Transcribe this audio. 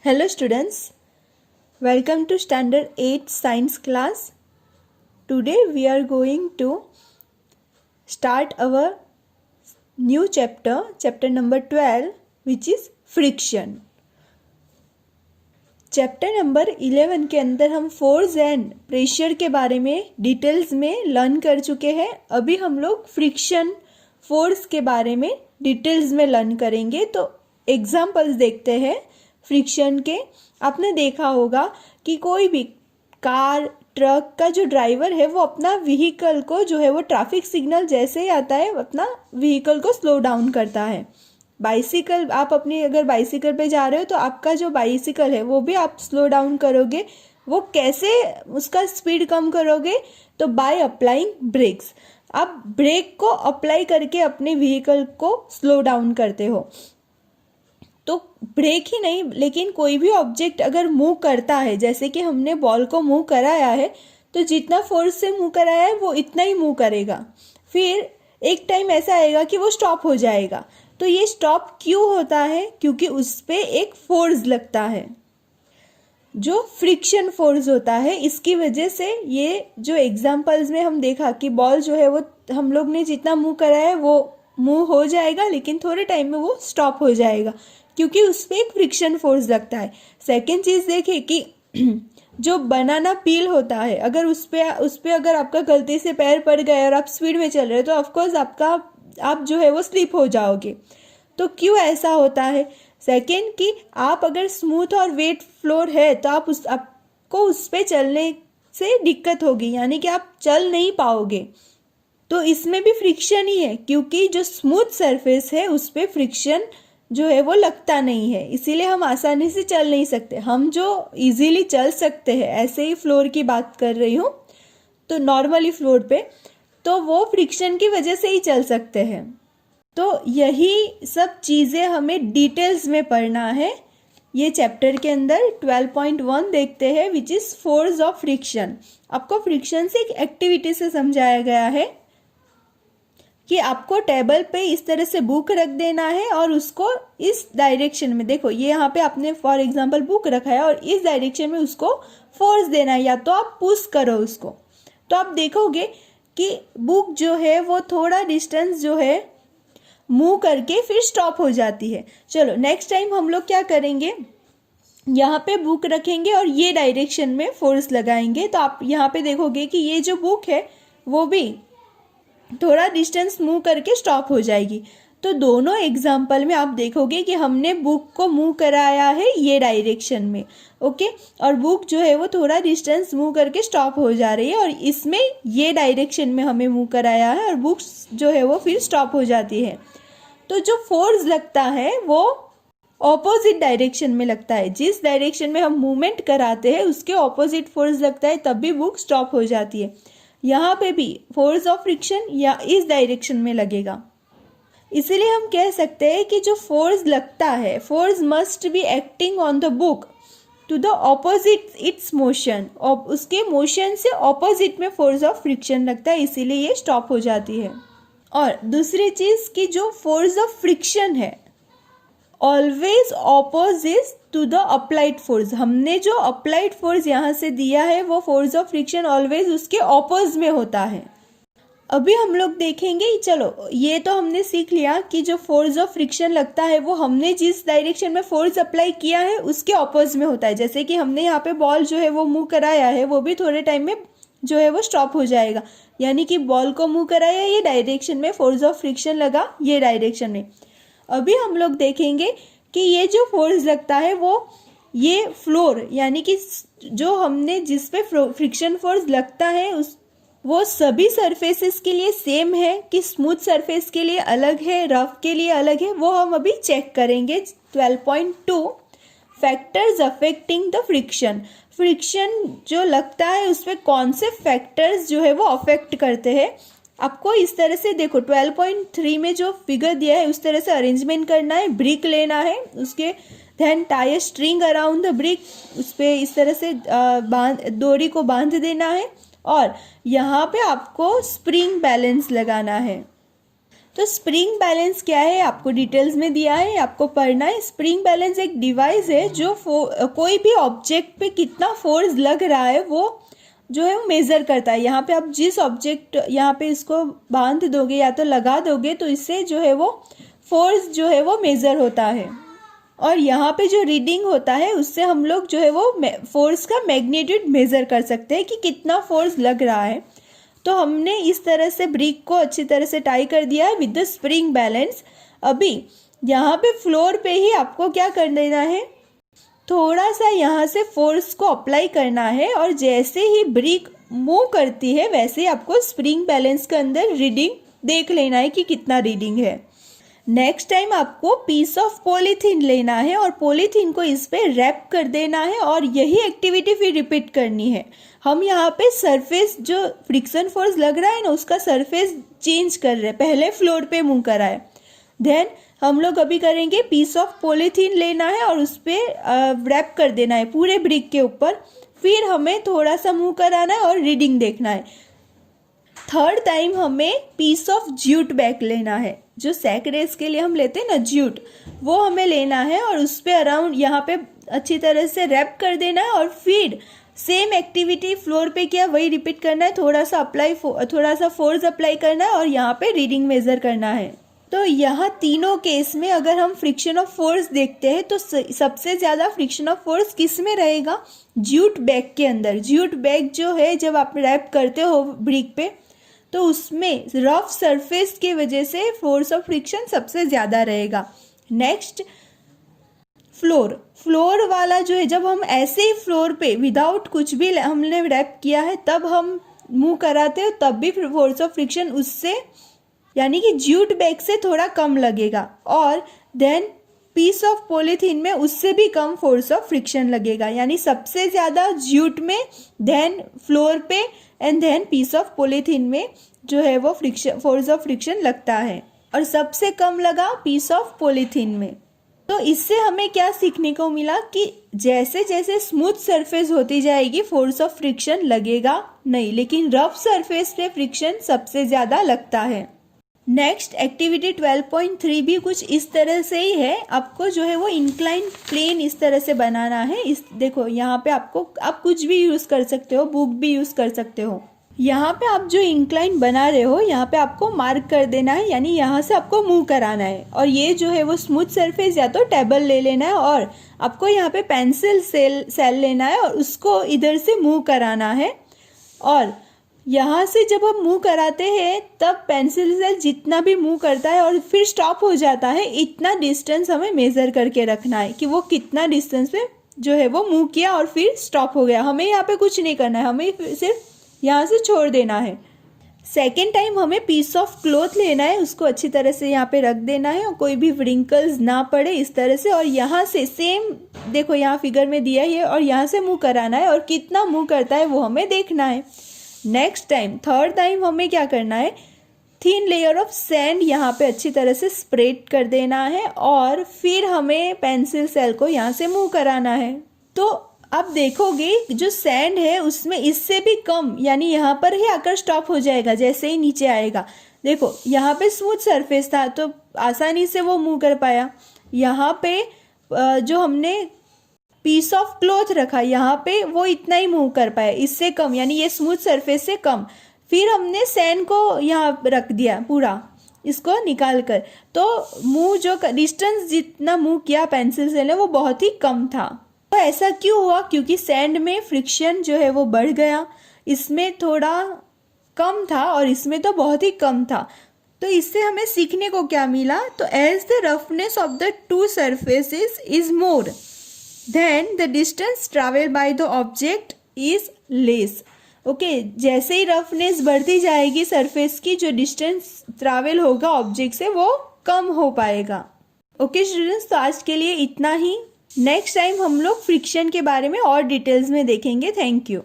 Hello students, welcome to standard 8 science class. Today we are going to start our new chapter number 12, which is friction. Chapter number 11 के अंदर हम force and pressure के बारे में details में learn कर चुके हैं। अभी हम लोग फ्रिक्शन फोर्स के बारे में डिटेल्स में लर्न करेंगे। तो एग्जाम्पल्स देखते हैं फ्रिक्शन के। आपने देखा होगा कि कोई भी कार ट्रक का जो ड्राइवर है वो अपना व्हीकल को जो है वो ट्रैफिक सिग्नल जैसे ही आता है अपना व्हीकल को स्लो डाउन करता है। बाइसिकल, आप अपनी अगर बाइसिकल पे जा रहे हो तो आपका जो बाइसिकल है वो भी आप स्लो डाउन करोगे। वो कैसे उसका स्पीड कम करोगे? तो बाय अप्लाइंग ब्रेक्स। आप ब्रेक को अप्लाई करके अपने व्हीकल को स्लो डाउन करते हो। तो ब्रेक ही नहीं, लेकिन कोई भी ऑब्जेक्ट अगर मूव करता है, जैसे कि हमने बॉल को मूव कराया है, तो जितना फोर्स से मूव कराया है वो इतना ही मूव करेगा। फिर एक टाइम ऐसा आएगा कि वो स्टॉप हो जाएगा। तो ये स्टॉप क्यों होता है? क्योंकि उस पर एक फोर्स लगता है जो फ्रिक्शन फोर्स होता है। इसकी वजह से ये जो एग्जाम्पल्स में हम देखा कि बॉल जो है वो हम लोग ने जितना मूव कराया है वो मूव हो जाएगा, लेकिन थोड़े टाइम में वो स्टॉप हो जाएगा क्योंकि उस पर एक फ्रिक्शन फोर्स लगता है। सेकेंड चीज़ देखिए कि जो बनाना पील होता है, अगर उस पे अगर आपका गलती से पैर पड़ गया और आप स्पीड में चल रहे हो तो ऑफकोर्स आप जो है वो स्लिप हो जाओगे। तो क्यों ऐसा होता है? सेकेंड कि आप अगर स्मूथ और वेट फ्लोर है तो आपको उस पर चलने से दिक्कत होगी, यानी कि आप चल नहीं पाओगे। तो इसमें भी फ्रिक्शन ही है, क्योंकि जो स्मूथ सरफेस है उस पर फ्रिक्शन जो है वो लगता नहीं है, इसीलिए हम आसानी से चल नहीं सकते। हम जो इजीली चल सकते हैं, ऐसे ही फ्लोर की बात कर रही हूँ, तो नॉर्मली फ्लोर पे, तो वो फ्रिक्शन की वजह से ही चल सकते हैं। तो यही सब चीज़ें हमें डिटेल्स में पढ़ना है। ये चैप्टर के अंदर 12.1 देखते हैं, which is force of friction. आपको फ्रिक्शन से एक एक्टिविटी से समझाया गया है कि आपको टेबल पे इस तरह से बुक रख देना है और उसको इस डायरेक्शन में, देखो ये यहाँ पे आपने फॉर एग्जांपल बुक रखा है और इस डायरेक्शन में उसको फोर्स देना है, या तो आप पुश करो उसको। तो आप देखोगे कि बुक जो है वो थोड़ा डिस्टेंस जो है मूव करके फिर स्टॉप हो जाती है। चलो नेक्स्ट टाइम हम लोग क्या करेंगे, यहाँ पे बुक रखेंगे और ये डायरेक्शन में फोर्स लगाएंगे। तो आप यहाँ पे देखोगे कि ये जो बुक है वो भी थोड़ा डिस्टेंस मूव करके स्टॉप हो जाएगी। तो दोनों एग्जाम्पल में आप देखोगे कि हमने बुक को मूव कराया है ये डायरेक्शन में, ओके, और बुक जो है वो थोड़ा डिस्टेंस मूव करके स्टॉप हो जा रही है, और इसमें ये डायरेक्शन में हमें मूव कराया है और बुक जो है वो फिर स्टॉप हो जाती है। तो जो फोर्स लगता है वो ऑपोजिट डायरेक्शन में लगता है। जिस डायरेक्शन में हम मूवमेंट कराते हैं उसके ऑपोजिट फोर्स लगता है, तब भी बुक स्टॉप हो जाती है। यहाँ पे भी फोर्स ऑफ फ्रिक्शन या इस डायरेक्शन में लगेगा। इसीलिए हम कह सकते हैं कि जो फोर्स लगता है, force must be acting on the book to the opposite its motion. उसके मोशन से ऑपोजिट में फोर्स ऑफ फ्रिक्शन लगता है, इसीलिए ये स्टॉप हो जाती है। और दूसरी चीज कि जो फोर्स ऑफ फ्रिक्शन है always opposite to the applied force. हमने जो अप्लाइड फोर्स यहाँ से दिया है वो फोर्स ऑफ फ्रिक्शन ऑलवेज उसके ऑपोज में होता है। अभी हम लोग देखेंगे, चलो ये तो हमने सीख लिया कि जो फोर्स ऑफ फ्रिक्शन लगता है वो हमने जिस डायरेक्शन में फोर्स अप्लाई किया है उसके ऑपोज में होता है। जैसे कि हमने यहाँ पे बॉल जो है वो मूव कराया है, वो भी थोड़े टाइम में जो है वो स्टॉप हो जाएगा, यानी कि बॉल को मूव कराया ये डायरेक्शन में, फोर्स ऑफ फ्रिक्शन लगा ये डायरेक्शन में। अभी हम लोग देखेंगे कि ये जो फोर्स लगता है वो ये फ्लोर, यानी कि जो हमने जिस पे फ्रिक्शन फोर्स लगता है वो सभी सरफेसेस के लिए सेम है कि स्मूथ सरफेस के लिए अलग है, रफ के लिए अलग है, वो हम अभी चेक करेंगे। 12.2 factors affecting the friction. Friction जो लगता है उसमें कौन से फैक्टर्स जो है वो अफेक्ट करते हैं। आपको इस तरह से देखो 12.3 में जो फिगर दिया है उस तरह से अरेंजमेंट करना है। ब्रिक लेना है, उसके then tie string around the brick, उस पर इस तरह से डोरी को बांध देना है, और यहाँ पे आपको स्प्रिंग बैलेंस लगाना है। तो स्प्रिंग बैलेंस क्या है आपको डिटेल्स में दिया है, आपको पढ़ना है। स्प्रिंग बैलेंस एक डिवाइस है जो कोई भी ऑब्जेक्ट पे कितना फोर्स लग रहा है वो जो है वो मेज़र करता है। यहाँ पे आप जिस ऑब्जेक्ट यहाँ पे इसको बांध दोगे या तो लगा दोगे तो इससे जो है वो फोर्स जो है वो मेज़र होता है, और यहाँ पे जो रीडिंग होता है उससे हम लोग जो है वो फोर्स का मैग्नीट्यूड मेज़र कर सकते हैं कि कितना फोर्स लग रहा है। तो हमने इस तरह से ब्रिक को अच्छी तरह से टाई कर दिया है विद द स्प्रिंग बैलेंस। अभी यहाँ पे फ्लोर पे ही आपको क्या कर देना है, थोड़ा सा यहाँ से फोर्स को अप्लाई करना है, और जैसे ही ब्रिक मूव करती है वैसे ही आपको स्प्रिंग बैलेंस के अंदर रीडिंग देख लेना है कि कितना रीडिंग है। नेक्स्ट टाइम आपको पीस ऑफ पॉलीथीन लेना है और पॉलीथीन को इस पे रैप कर देना है, और यही एक्टिविटी फिर रिपीट करनी है। हम यहाँ पे सरफेस जो फ्रिक्शन फोर्स लग रहा है ना उसका सरफेस चेंज कर रहे हैं, पहले फ्लोर पे मूव करा है, देन हम लोग अभी करेंगे पीस ऑफ पॉलीथीन लेना है और उस पर रैप कर देना है पूरे ब्रिक के ऊपर, फिर हमें थोड़ा सा मूव कराना है और रीडिंग देखना है। थर्ड टाइम हमें पीस ऑफ ज्यूट बैग लेना है, जो सैक रेस के लिए हम लेते हैं ना ज्यूट, वो हमें लेना है और उस पर अराउंड यहाँ पे अच्छी तरह से रैप कर देना है, और फिर सेम एक्टिविटी फ्लोर पे किया वही रिपीट करना है, थोड़ा सा फोर्स अप्लाई करना है और यहाँ पे रीडिंग मेजर करना है। तो यहाँ तीनों केस में अगर हम फ्रिक्शन ऑफ फोर्स देखते हैं तो सबसे ज़्यादा फ्रिक्शन ऑफ फोर्स किस में रहेगा, ज्यूट बैग के अंदर। ज्यूट बैग जो है जब आप रैप करते हो ब्रिक पे तो उसमें रफ सरफेस की वजह से फोर्स ऑफ फ्रिक्शन सबसे ज़्यादा रहेगा। नेक्स्ट फ्लोर वाला जो है, जब हम ऐसे ही फ्लोर पे विदाउट कुछ भी हमने रैप किया है तब हम मूव कराते हो तब भी फोर्स ऑफ फ्रिक्शन उससे यानी कि ज्यूट बैग से थोड़ा कम लगेगा, और देन पीस ऑफ पॉलीथीन में उससे भी कम फोर्स ऑफ फ्रिक्शन लगेगा। यानी सबसे ज़्यादा ज्यूट में, देन फ्लोर पे and then piece of polythene में जो है वो फोर्स ऑफ फ्रिक्शन लगता है, और सबसे कम लगा पीस ऑफ पॉलीथीन में। तो इससे हमें क्या सीखने को मिला कि जैसे जैसे स्मूथ सरफेस होती जाएगी फोर्स ऑफ फ्रिक्शन लगेगा नहीं, लेकिन रफ सरफेस पे फ्रिक्शन सबसे ज़्यादा लगता है। नेक्स्ट एक्टिविटी 12.3 भी कुछ इस तरह से ही है। आपको जो है वो इंक्लाइन प्लेन इस तरह से बनाना है। इस देखो यहाँ पे आप कुछ भी यूज़ कर सकते हो, बुक भी यूज़ कर सकते हो। यहाँ पे आप जो इंक्लाइन बना रहे हो यहाँ पे आपको मार्क कर देना है, यानी यहाँ से आपको मूव कराना है, और ये जो है वो स्मूथ सरफेस या तो टेबल ले लेना है, और आपको यहाँ पे पेंसिल सेल लेना है और उसको इधर से मूव कराना है। और यहाँ से जब हम मूव कराते हैं तब पेंसिल सेल जितना भी मूव करता है और फिर स्टॉप हो जाता है, इतना डिस्टेंस हमें मेज़र करके रखना है कि वो कितना डिस्टेंस पे जो है वो मूव किया और फिर स्टॉप हो गया। हमें यहाँ पे कुछ नहीं करना है, हमें सिर्फ यहाँ से छोड़ देना है। सेकेंड टाइम हमें पीस ऑफ क्लॉथ लेना है, उसको अच्छी तरह से यहाँ पे रख देना है और कोई भी व्रिंकल्स ना पड़े इस तरह से, और यहाँ से सेम देखो यहाँ फिगर में दिया ही है, और यहाँ से मूव कराना है और कितना मूव करता है वो हमें देखना है। नेक्स्ट टाइम थर्ड टाइम हमें क्या करना है, थिन लेयर ऑफ सैंड यहाँ पे अच्छी तरह से स्प्रेड कर देना है, और फिर हमें पेंसिल सेल को यहाँ से मूव कराना है। तो अब देखोगे जो सैंड है उसमें इससे भी कम, यानी यहाँ पर ही आकर स्टॉप हो जाएगा जैसे ही नीचे आएगा। देखो यहाँ पे स्मूथ सरफेस था तो आसानी से वो मूव कर पाया। यहाँ पे जो हमने पीस ऑफ क्लॉथ रखा यहाँ पे वो इतना ही मूव कर पाया, इससे कम, यानी ये स्मूथ सरफेस से कम। फिर हमने सैंड को यहाँ रख दिया पूरा इसको निकाल कर, तो मूव जो डिस्टेंस जितना मूव किया पेंसिल से ने वो बहुत ही कम था। तो ऐसा क्यों हुआ, क्योंकि सैंड में फ्रिक्शन जो है वो बढ़ गया, इसमें थोड़ा कम था और इसमें तो बहुत ही कम था। तो इससे हमें सीखने को क्या मिला, तो as the roughness of the two surfaces is more then the distance traveled by the object is less। Okay जैसे ही रफनेस बढ़ती जाएगी सरफेस की, जो डिस्टेंस ट्रैवल होगा ऑब्जेक्ट से वो कम हो पाएगा। ओके स्टूडेंट्स, तो आज के लिए इतना ही। नेक्स्ट टाइम हम लोग फ्रिक्शन के बारे में और डिटेल्स में देखेंगे। Thank you.